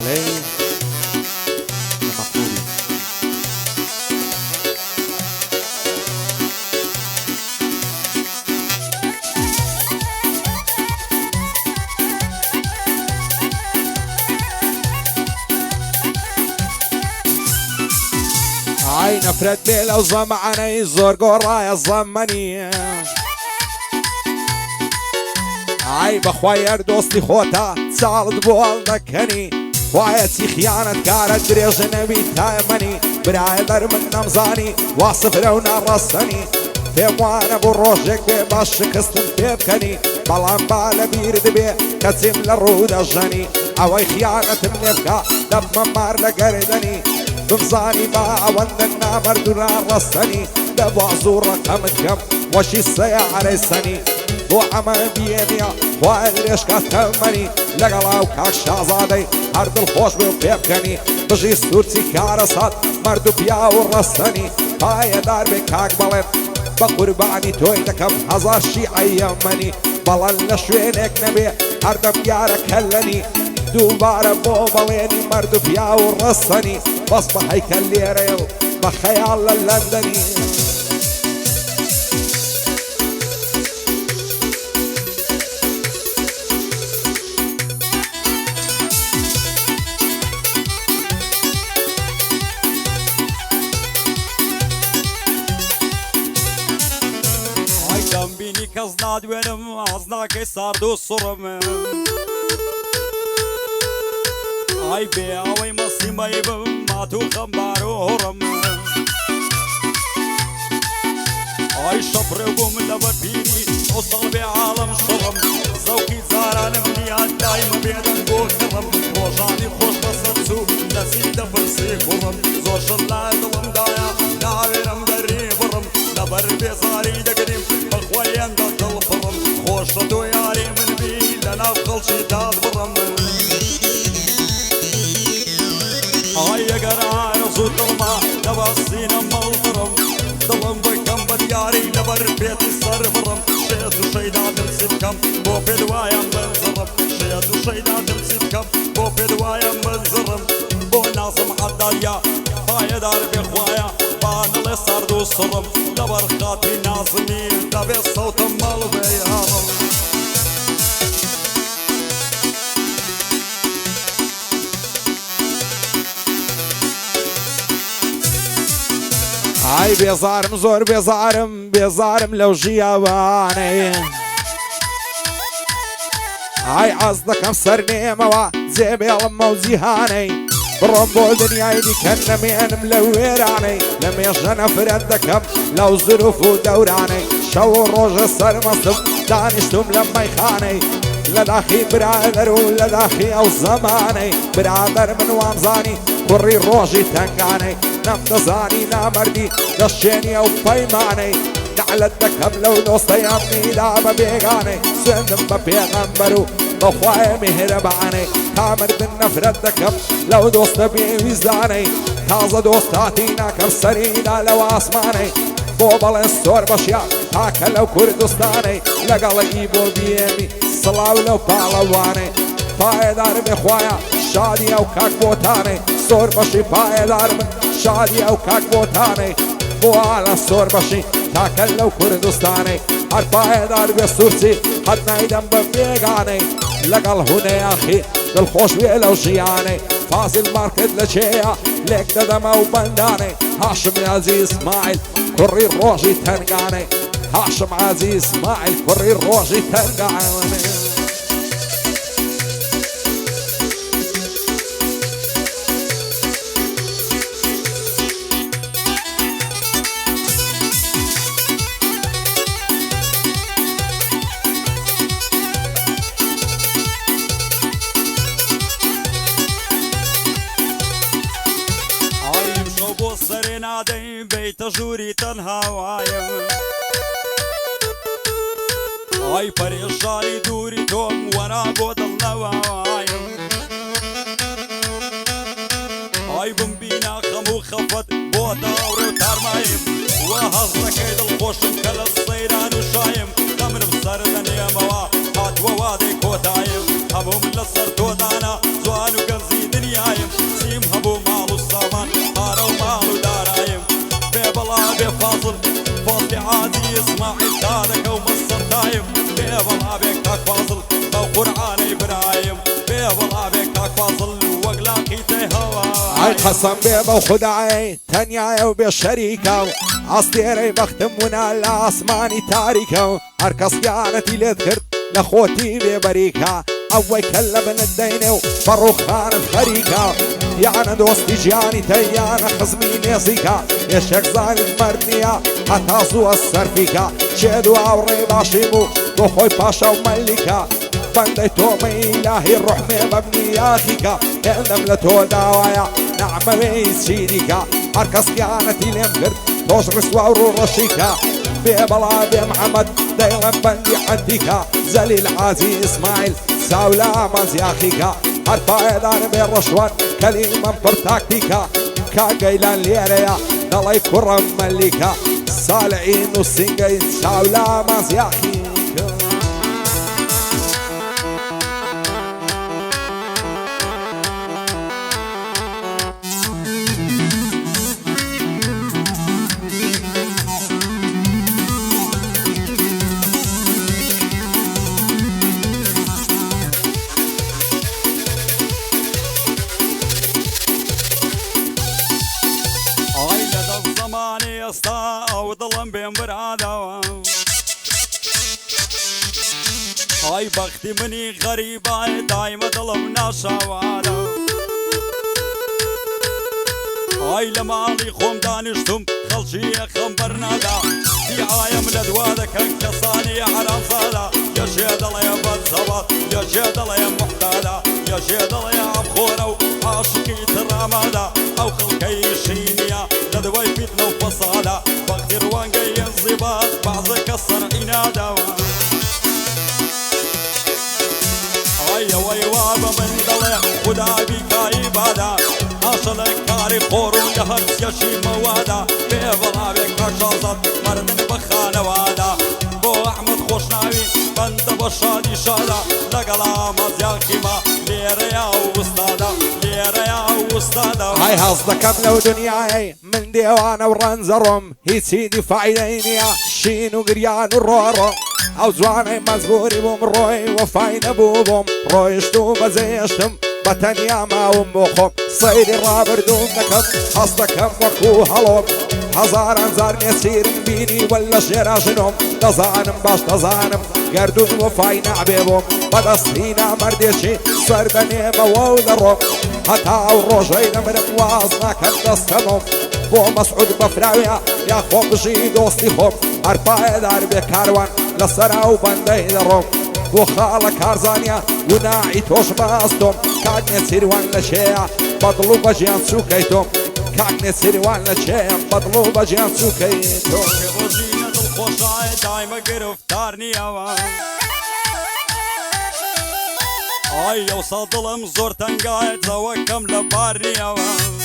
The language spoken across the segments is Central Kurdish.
عليه المقبولي. عين افرد بيل او زمعني زور قرايا الزمني عي بخوير دوستي خوتا تسالد بوالدكني خواتي خيانة كارت دريج نبي تايمني برايدر من نمزاني واصف لونا رسني فيموانا بروجك باش كستن بيبكني بلان بالا بيرد بي كتم للرود الجني عوي خيانة منبكا دب ممار لقردني بمزاني باع وندنا مردنا رسني دب عزور رقمت كم وشي السيا علي سني وعمل بيديا والريش كتمني لقلاو كاك شازادي هرد الخوش بيبكني بجي سورتي كارسات مردو بيا ورسني هاي دار بكاك بلد بقرباني توي دكم هزار شي عيمني بلن لشوينك نبي هردم يارك هلني دوباره بوباليني مردو بيا ورسني بصبح هيكلي ريل بخيال اللندني بینی کەس نادوێنم ئازناکەی سارد و سوڕم ئای بێ ئەوەی مەسیمەی بم مات و خەمبار و هۆڕم ئای شەپڕێ بووم لەبەر پیری ئەوسەڵ بێ عاڵەم شڕم زەوقی جارانم نیان دایم بێدەنگ بۆ کڕم ڕۆژانی خۆش بەسەر چوو دەچی دەپرسی کوڕم زۆر شڕ لای دڵمدایە ناوێرم دەری بڕم لەبەر بێزاری دەگریم بەخوایەندە دڵ بڕم خۆشە تۆ یاری من بی لەناو خەڵکی داد بڕم ئای ئەگەر ئارەزوو دڵما دەبەستینە مەڵدڕم دڵم بکەم بە دیاری لەبەر پێتی سەر بڕم شێت و شەیدا دڵسی بکەم بۆ پێدوایم بنزڕم شێت و شەیدا دڵسی بکەم بۆ پێدوایم بنزڕم بۆ نازم عەدالیا پایەدار بێخوایە بانەڵێ سارد و سڕم لەبەر خاتی نازمی دەبێت سەوتم مەڵ بێ یاڕم ئای بێزارم زۆر بێزارم لەو ژیاوانەی ئای ئاز دەکەم سەر نێمەوە جێبێڵم و جیهانەی بڕۆم بۆ دنیای دیکەن نەمێنم لە وێرانەی لە مێژە نەفرەت دەکەم لەو زروف و دەورانەی شەو و ڕۆژە سەرمەستم دانیشتم لە مەیخانەی لە داخی برادەر و لە داخی ئەو زەمانەی برادەر من وامزانی کوڕی ڕۆژی تەنگانەی نەمدەزانی نامەردی دەشێنی ئەو پەیمانەی نەعلەت دەکەم لەو دۆستەیان میدا بە بێگانەی سوێندم بە پێغەمبەر و بەخوایە میهرەبانەی تامردن نەفرەت دەکەم لەو دۆستە بێویزانەی تازە دۆستاتی ناکەم سەریدا لەو ئاسمانەی بۆ بەڵێن سۆر بەشیا تاکە لەو کوردستانەی لەگەڵی بۆ بیێمی سڵاو لەو پاڵەوانەی پایەدار بێخوایە شادی ئەو کاک بۆتانەی سۆر بەشی پایەدار من شادی ئەو کاک بۆتانەی بۆ ئالە سۆر بەشی تاکە لەو کوردستانەی هەر پایەدار بێ سوورچی هەر نایدەم بە بێگانەی لەگەڵ هونەیەخی دڵخۆش وێ لەو ژیانەی فازل مارکت لە چێە لێک دەدەمە و بەندانەی هاشم عەزیز ئیسماعیل کوڕی ڕۆژی تەنگانەی هاشم عەزیز ئیسماعیل کوڕی ڕۆژی تەنگانەی نادەی بیتە ژووری تەنهاوایە ئای پەرێشانی دووری تۆم وەرا بۆ دڵنەوایە ئای بمبینا خەم و خەفەت بۆ داوڕێ و تارمایم وە هەز دەکەی دڵخۆشم کە لە سەیران و شایم دەمرم سەر دەنێمەوە هاتووە وادەی کۆتایم هەمووم لەسەر تۆدانا جوان و گەنجی دنیا اسماعيل دارك ومصر دايم بيبلا بك تاك فاصل لو قرعاني برايم بيبلا بك تاك فاصل وقلاقي تهوى عي قسم بيضا وخدعي تنياي وبالشريكة عصديري بختمونا لاسماني تاريكة هركس قانتي لذكرت لخوتي ببريكة أول كلبن الدينو فروخان الخريكة يعني دوستي جاني تيانا خزمي نيسيكا يشك زاني المردنية حتى سوى السرفيكا شيدو عوري باشيمو بخوي باشا وملكا بندي تومي إلهي الروح مبني ياخيكا النملة داوايا نعمة ميس شيريكا هركس قيانتي لمكرت توش رسوا ورو رشيكا بيبلا بمحمد دايما بندي عنديكا زليل عزيز اسماعيل ساولا مزياخيكا هرفا ايضان بالرشوان كلمة برتاكتيكا كاقيلان ليريا نلاي كرم مليكا صالعين والسنقين ساولا مزياخيكا استا او ظلم بين برادا هاي بختي مني غريبة دايما ظلم ناشوادا هاي لمالي خوم دانشتم خلشي خمبرنادا في عايم لدوادا كان كساني حرام صادا يا شيد الله يا بزوات يا شيد الله يا محتادا يا شيد الله يا عبخورة وعاشقي ترامادا او خلقي شينيا لدواي بيتنا وفصادا بغدي روانقي الزباد بعض كسر عنادا ويا وابا من دلع خدا بيك عبادا عاشلك كاري خورو لهرس يشي موادا بيبلا بك رشازات مردن بخانة وادا بو احمد خوشناوي بند بشادي شادا لقلا مزياخيما ليريا وستادا ليريا وستادا هاي هصدكم لو دنياي من ديوانا ورنزرم هي سيدي فايدينيا شينو قريان الرورم او زواني مزبوري بوم روي وفاين بوبوم رويشتو بزيشتم بتنيا ما ومبوخم صيدي رابر دونكم هصدكم وكو هلوم هزار انزار نسير بيني ولا شراجنهم تزانم باش تزانم قردون وفاين عبيبوم بدستينا مرديشي سردني بوودرهم حتى وروجينا من موازنا كم دستمهم بو مسعود بفراويا يا خو بجي دوستي خوب عرفا دار بكاروان لسرا وبندي درهم بو خالك هارزانيا وناعي توش باستم كاقني سيروان لشيع بطلو بجيان سوكيتم كاقني سيروان لشيع بطلو بجيان سوكيتم بوجينا الخوشاي دايما قرفتارني اوان اي وصل ظلم زور تنقايد زوكم لبارني اوان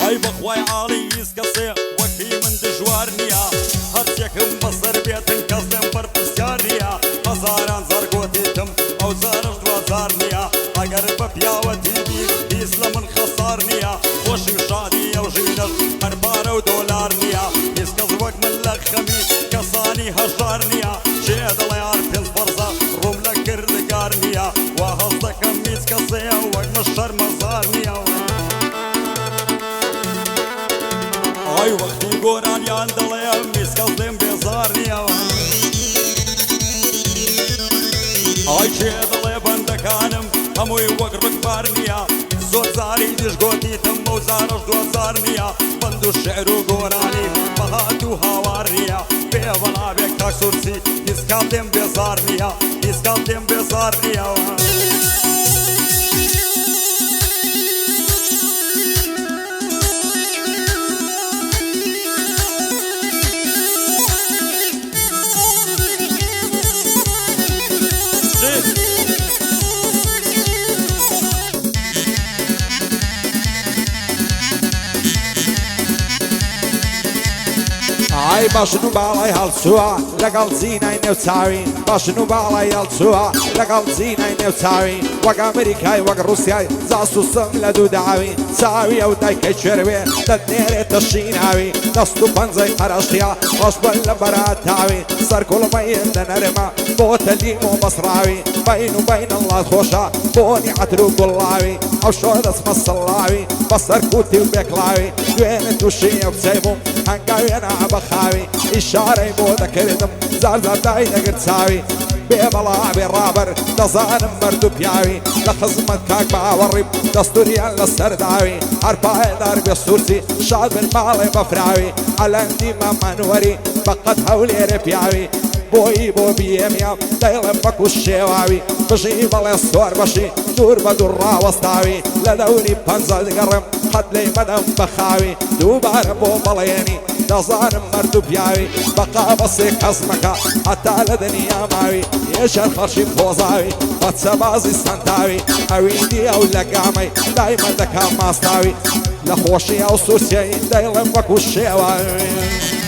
اي بخواي عالي يسكسي وكي من دجوارنيا هرسيكم بصر بيتن كزلم برتسيارنيا هزاران زرقوتيتم او زارج دوازارنيا اگر ببياوتي بيك يسلم من خسارنيا وشي شادي او جينج مربارة ودولارنيا يسكز وك من لخمي كساني هجارنيا شيد الله يعرف فرصة روم لكرد قارنيا وهزدكم يسكسي وك مشر مزارنيا اي وقتي قوران ياندليا مسكزلم بيزارنيا اي شيدلي بندكانم هموي وقربك بارنيا زود زاري ديش قوتي تم وزارش دوزارنيا بندو الشعر وقوراني بهاتو هاوارنيا بيبلا بيك تاكسورسي يسكالدم بيزارنيا يسكالدم بيزارنيا هاي باشدو بالاي هالسوا لقل زيناي نوتاوي باشن و باڵای هەڵچووە لەگەڵ جینای نێوچاوی وەک ئەمریکای وەک ڕووسیای جاسووسم لە دوو داوی چاوی ئەو دایکەی کوێروێ دەدنێرێتە شیناوی دەست و پەنجەی قەرەشتیا خۆش بن لە بەراتاوی سەرکوڵمەی دەنەرمە بۆتە لیم و بەسڕاوی بین و بین الله خۆشە بۆنی عەتر و گوڵاوی ئەو شۆ دەچمە سەڵاوی بەسەر کوتی و بێکڵاوی دوێنێ تووشی ئەو کچەی بووم هەنگاوێنە بەخاوی ئیشارەی بۆ دەکردم زار دای دەگرت چاوی بێ بەڵا بێ ڕابەر دەزانم مرد و پیاوی لە خزمەت کاک باوەڕی دەستوریان لەسەر داوی هەر پایەدار بێ سوورچی شاد بن ماڵێ بەفراوی ئەلەندی مەمەنوەری بەقەت هەولێرە پیاوی بۆی بۆ بیێمیان دەیڵم بەکو شێواوی بژی بەڵێ سۆر بەشی دوور بە دوور ڕاوەستاوی لە دەوری پەنجە دگەڕم قەت لەی مەدەم بەخاوی دووبارە بۆ بەڵێنی دەزانم مرد و پیاوی بەقا بەسێ کەس مەکە هەتا لە دنیا ماوی یەشەر خەرشی پۆزاوی بەچە بازی سەنداوی ئەویندی ئەو لەگامەی دایمە دەکا ماستاوی لە خۆشی ئەو سوورچەی دەیڵم وەکو شێواوی